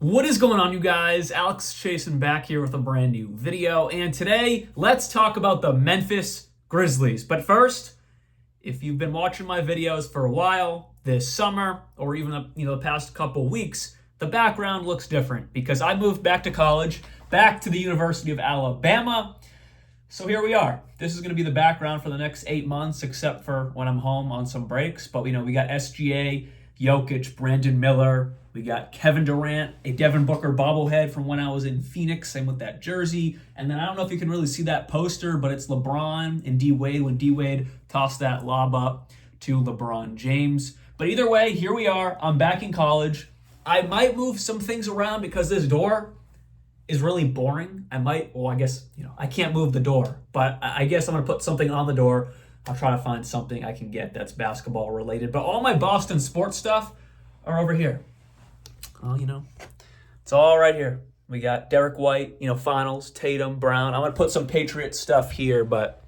What is going on, you guys? Alex Chasen back here with a brand new video, and today let's talk about the Memphis Grizzlies. But first, if you've been watching my videos for a while this summer or even the past couple weeks, the background looks different because I moved back to college, back to the University of Alabama. So here we are. This is going to be the background for the next 8 months, except for when I'm home on some breaks. But we got SGA, Jokic, Brandon Miller. We got Kevin Durant, a Devin Booker bobblehead from when I was in Phoenix, same with that jersey. And then I don't know if you can really see that poster, but it's LeBron and D-Wade when D-Wade tossed that lob up to LeBron James. But either way, here we are. I'm back in college. I might move some things around because this door is really boring. I can't move the door, but I guess I'm going to put something on the door. I'll try to find something I can get that's basketball related. But all my Boston sports stuff are over here. Oh, it's all right here. We got Derek White, finals, Tatum, Brown. I'm going to put some Patriots stuff here, but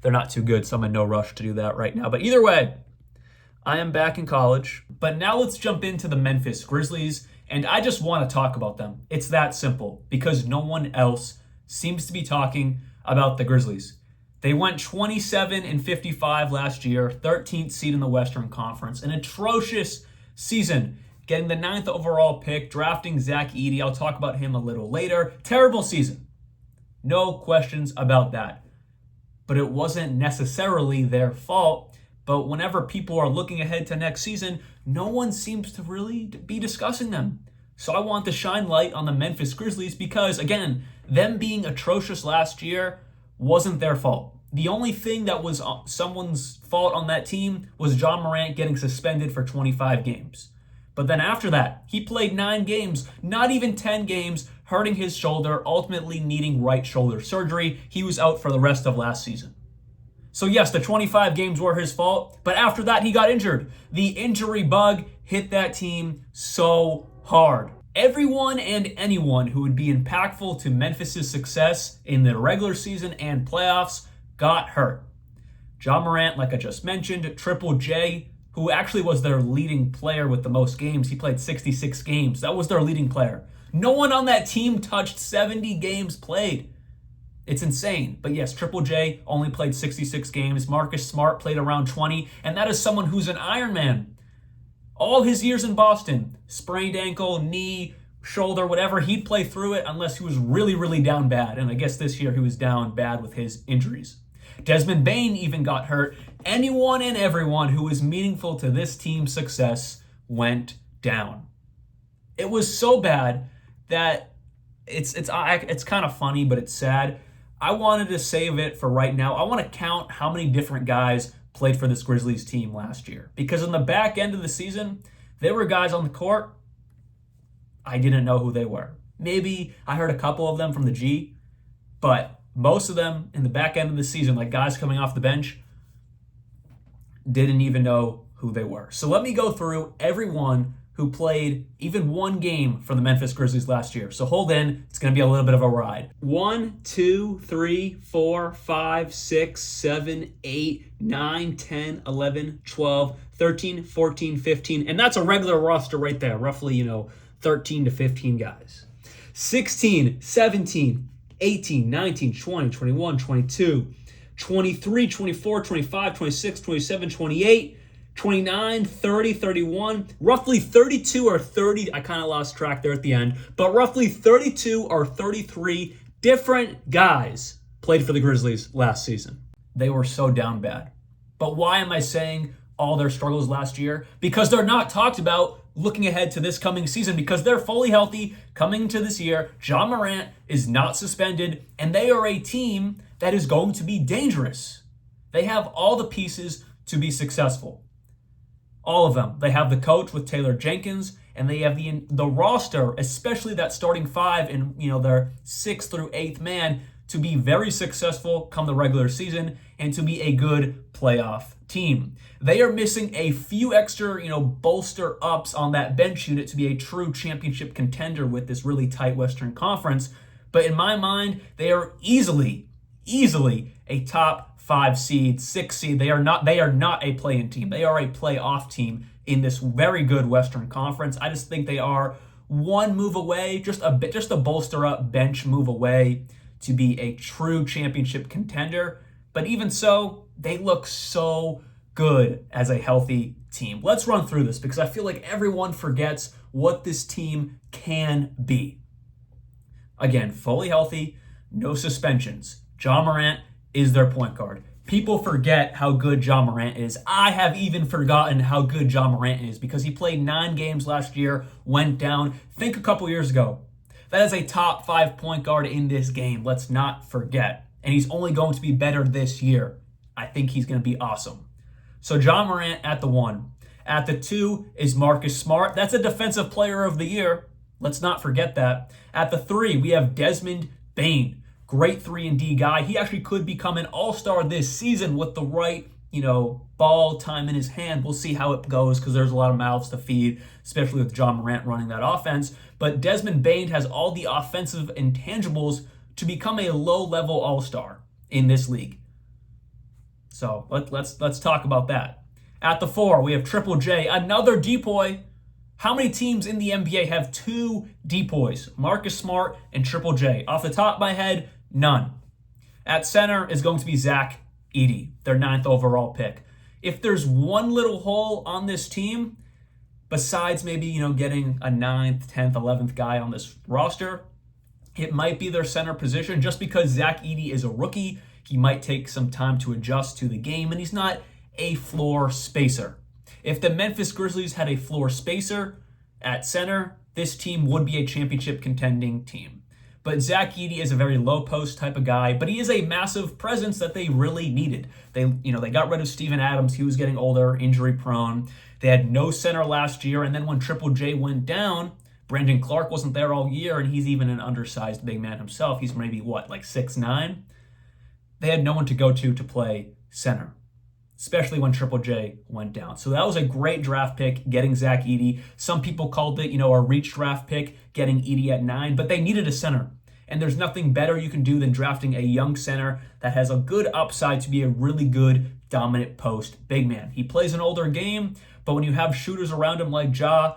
they're not too good, so I'm in no rush to do that right now. But either way, I am back in college. But now let's jump into the Memphis Grizzlies, and I just want to talk about them. It's that simple, because no one else seems to be talking about the Grizzlies. They went 27-55 last year, 13th seed in the Western Conference, an atrocious season, getting the 9th overall pick, drafting Zach Edey. I'll talk about him a little later. Terrible season. No questions about that. But it wasn't necessarily their fault. But whenever people are looking ahead to next season, no one seems to really be discussing them. So I want to shine light on the Memphis Grizzlies because, again, them being atrocious last year wasn't their fault. The only thing that was someone's fault on that team was Ja Morant getting suspended for 25 games. But then after that, he played 9 games, not even 10 games, hurting his shoulder, ultimately needing right shoulder surgery. He was out for the rest of last season. So yes, the 25 games were his fault, but after that, he got injured. The injury bug hit that team so hard. Everyone and anyone who would be impactful to Memphis' success in the regular season and playoffs got hurt. Ja Morant, like I just mentioned, Triple J, who actually was their leading player with the most games. He played 66 games. That was their leading player. No one on that team touched 70 games played. It's insane. But yes, Triple J only played 66 games. Marcus Smart played around 20, and that is someone who's an Iron Man. All his years in Boston, sprained ankle, knee, shoulder, whatever, he'd play through it unless he was really, really down bad. And I guess this year he was down bad with his injuries. Desmond Bane even got hurt. Anyone and everyone who was meaningful to this team's success went down. It was so bad that it's kind of funny, but it's sad. I wanted to save it for right now. I want to count how many different guys played for this Grizzlies team last year. Because in the back end of the season, there were guys on the court, I didn't know who they were. Maybe I heard a couple of them from the G, but most of them in the back end of the season, like guys coming off the bench, didn't even know who they were. So let me go through everyone who played even one game for the Memphis Grizzlies last year. So hold in, it's going to be a little bit of a ride. 1, 2, 3, 4, 5, 6, 7, 8, 9, 10, 11, 12, 13, 14, 15. And that's a regular roster right there, roughly, 13 to 15 guys. 16, 17, 18, 19, 20, 21, 22, 23, 24, 25, 26, 27, 28, 29, 30, 31, roughly 32 or 30, I kind of lost track there at the end, but roughly 32 or 33 different guys played for the Grizzlies last season. They were so down bad. But why am I saying all their struggles last year? Because they're not talked about looking ahead to this coming season because they're fully healthy coming to this year. Ja Morant is not suspended, and they are a team that is going to be dangerous. They have all the pieces to be successful. All of them. They have the coach with Taylor Jenkins, and they have the roster, especially that starting 5 and their 6th through 8th man, to be very successful come the regular season and to be a good playoff team. They are missing a few extra, bolster ups on that bench unit to be a true championship contender with this really tight Western Conference. But in my mind, they are easily a top 5 seed, 6 seed. They are not a play-in team. They are a playoff team in this very good Western Conference. I just think they are one move away, just a bolster up bench move away to be a true championship contender. But even so, they look so good as a healthy team. Let's run through this because I feel like everyone forgets what this team can be. Again, fully healthy, no suspensions. Ja Morant is their point guard. People forget how good Ja Morant is. I have even forgotten how good Ja Morant is because he played 9 games last year, went down. Think a couple years ago. That is a top 5 point guard in this game. Let's not forget. And he's only going to be better this year. I think he's going to be awesome. So Ja Morant at the 1. At the 2 is Marcus Smart. That's a defensive player of the year. Let's not forget that. At the 3, we have Desmond Bane. Great 3-and-D guy. He actually could become an all-star this season with the right, ball time in his hand. We'll see how it goes because there's a lot of mouths to feed, especially with Ja Morant running that offense. But Desmond Bane has all the offensive intangibles to become a low-level all-star in this league. So let's talk about that. At the 4, we have Triple J, another depoy. How many teams in the NBA have 2 depoys? Marcus Smart and Triple J. Off the top of my head, none. At center is going to be Zach Edey, their 9th overall pick. If there's one little hole on this team, besides maybe, getting a 9th, 10th, 11th guy on this roster, it might be their center position. Just because Zach Edey is a rookie, he might take some time to adjust to the game, and he's not a floor spacer. If the Memphis Grizzlies had a floor spacer at center, this team would be a championship contending team. But Zach Edey is a very low post type of guy, but he is a massive presence that they really needed. They got rid of Steven Adams. He was getting older, injury prone. They had no center last year, and then when Triple J went down, Brandon Clark wasn't there all year, and he's even an undersized big man himself. He's maybe, 6'9"? They had no one to go to play center, especially when Triple J went down. So that was a great draft pick, getting Zach Edey. Some people called it, a reach draft pick, getting Edey at 9, but they needed a center. And there's nothing better you can do than drafting a young center that has a good upside to be a really good, dominant post big man. He plays an older game, but when you have shooters around him like Ja,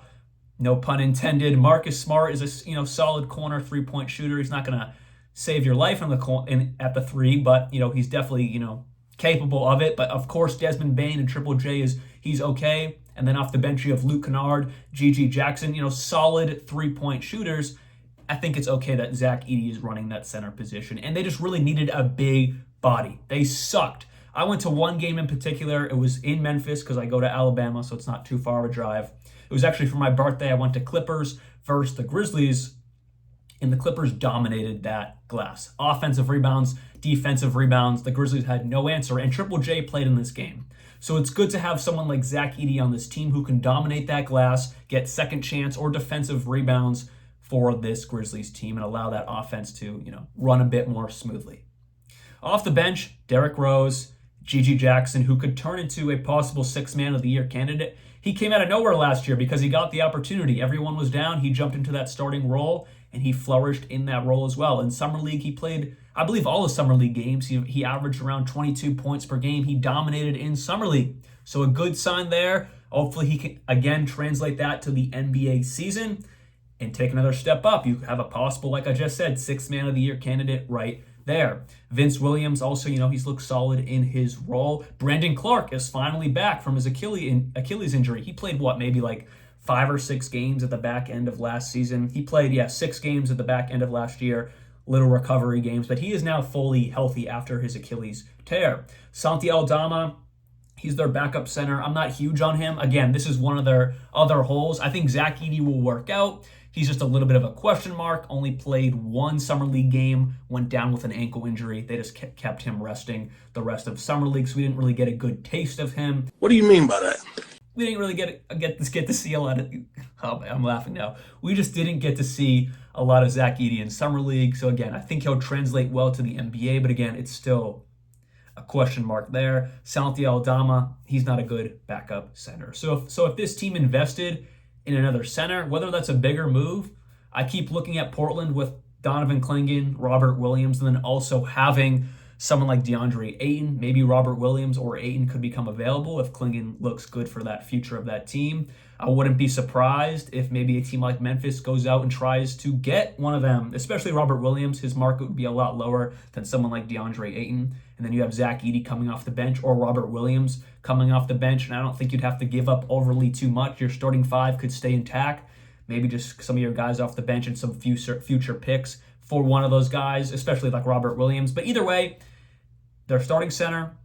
no pun intended, Marcus Smart is a solid corner 3-point shooter. He's not going to save your life at the 3, but he's definitely capable of it. But of course, Desmond Bane and Triple J he's okay. And then off the bench, you have Luke Kennard, GG Jackson, solid 3-point shooters. I think it's okay that Zach Edey is running that center position. And they just really needed a big body. They sucked. I went to one game in particular. It was in Memphis because I go to Alabama, so it's not too far of a drive. It was actually for my birthday. I went to Clippers versus the Grizzlies, and the Clippers dominated that glass. Offensive rebounds, defensive rebounds. The Grizzlies had no answer, and Triple J played in this game. So it's good to have someone like Zach Edey on this team who can dominate that glass, get second chance or defensive rebounds for this Grizzlies team and allow that offense to, run a bit more smoothly. Off the bench, Derrick Rose, GG Jackson, who could turn into a possible 6th Man of the Year candidate. He came out of nowhere last year because he got the opportunity. Everyone was down. He jumped into that starting role, and he flourished in that role as well. In Summer League, he played, I believe, all the Summer League games. He averaged around 22 points per game. He dominated in Summer League. So a good sign there. Hopefully he can, again, translate that to the NBA season and take another step up. You have a possible, like I just said, 6th Man of the Year candidate right there. Vince Williams also, he's looked solid in his role. Brandon Clark is finally back from his Achilles injury. He played, maybe 5 or 6 games at the back end of last season. He played, 6 games at the back end of last year, little recovery games, but he is now fully healthy after his Achilles tear. Santi Aldama, he's their backup center. I'm not huge on him. Again, this is one of their other holes. I think Zach Edey will work out. He's just a little bit of a question mark. Only played 1 Summer League game, went down with an ankle injury. They just kept him resting the rest of Summer League, so we didn't really get a good taste of him. What do you mean by that? We didn't really get to see a lot of. Oh, I'm laughing now. We just didn't get to see a lot of Zach Edey in Summer League. So again, I think he'll translate well to the NBA, but again, it's still a question mark there. Santi Aldama, he's not a good backup center. So if this team invested in another center, whether that's a bigger move, I keep looking at Portland with Donovan Clingan, Robert Williams, and then also having someone like DeAndre Ayton, maybe Robert Williams or Ayton could become available if Clingan looks good for that future of that team. I wouldn't be surprised if maybe a team like Memphis goes out and tries to get one of them, especially Robert Williams. His market would be a lot lower than someone like DeAndre Ayton. And then you have Zach Edey coming off the bench or Robert Williams coming off the bench. And I don't think you'd have to give up overly too much. Your starting five could stay intact. Maybe just some of your guys off the bench and some future picks for one of those guys, especially like Robert Williams. But either way, their starting center,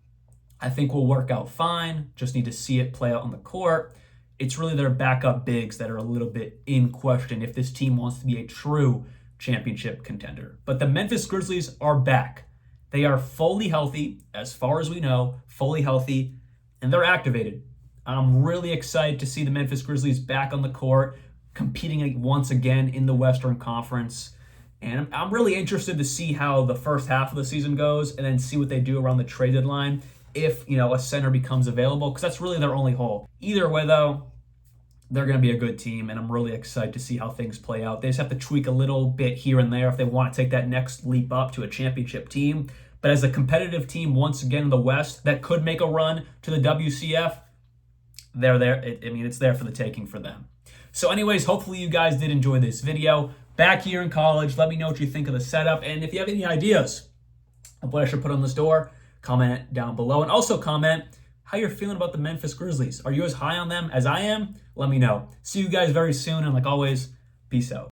I think, will work out fine. Just need to see it play out on the court. It's really their backup bigs that are a little bit in question if this team wants to be a true championship contender. But the Memphis Grizzlies are back. They are fully healthy, as far as we know, fully healthy, and they're activated. I'm really excited to see the Memphis Grizzlies back on the court, competing once again in the Western Conference. And I'm really interested to see how the first half of the season goes and then see what they do around the trade deadline if, a center becomes available, because that's really their only hole. Either way, though, they're going to be a good team, and I'm really excited to see how things play out. They just have to tweak a little bit here and there if they want to take that next leap up to a championship team. But as a competitive team, once again in the West, that could make a run to the WCF, they're there. It's there for the taking for them. So anyways, hopefully you guys did enjoy this video. Back here in college, let me know what you think of the setup. And if you have any ideas of what I should put on the store, comment down below. And also comment how you're feeling about the Memphis Grizzlies. Are you as high on them as I am? Let me know. See you guys very soon. And like always, peace out.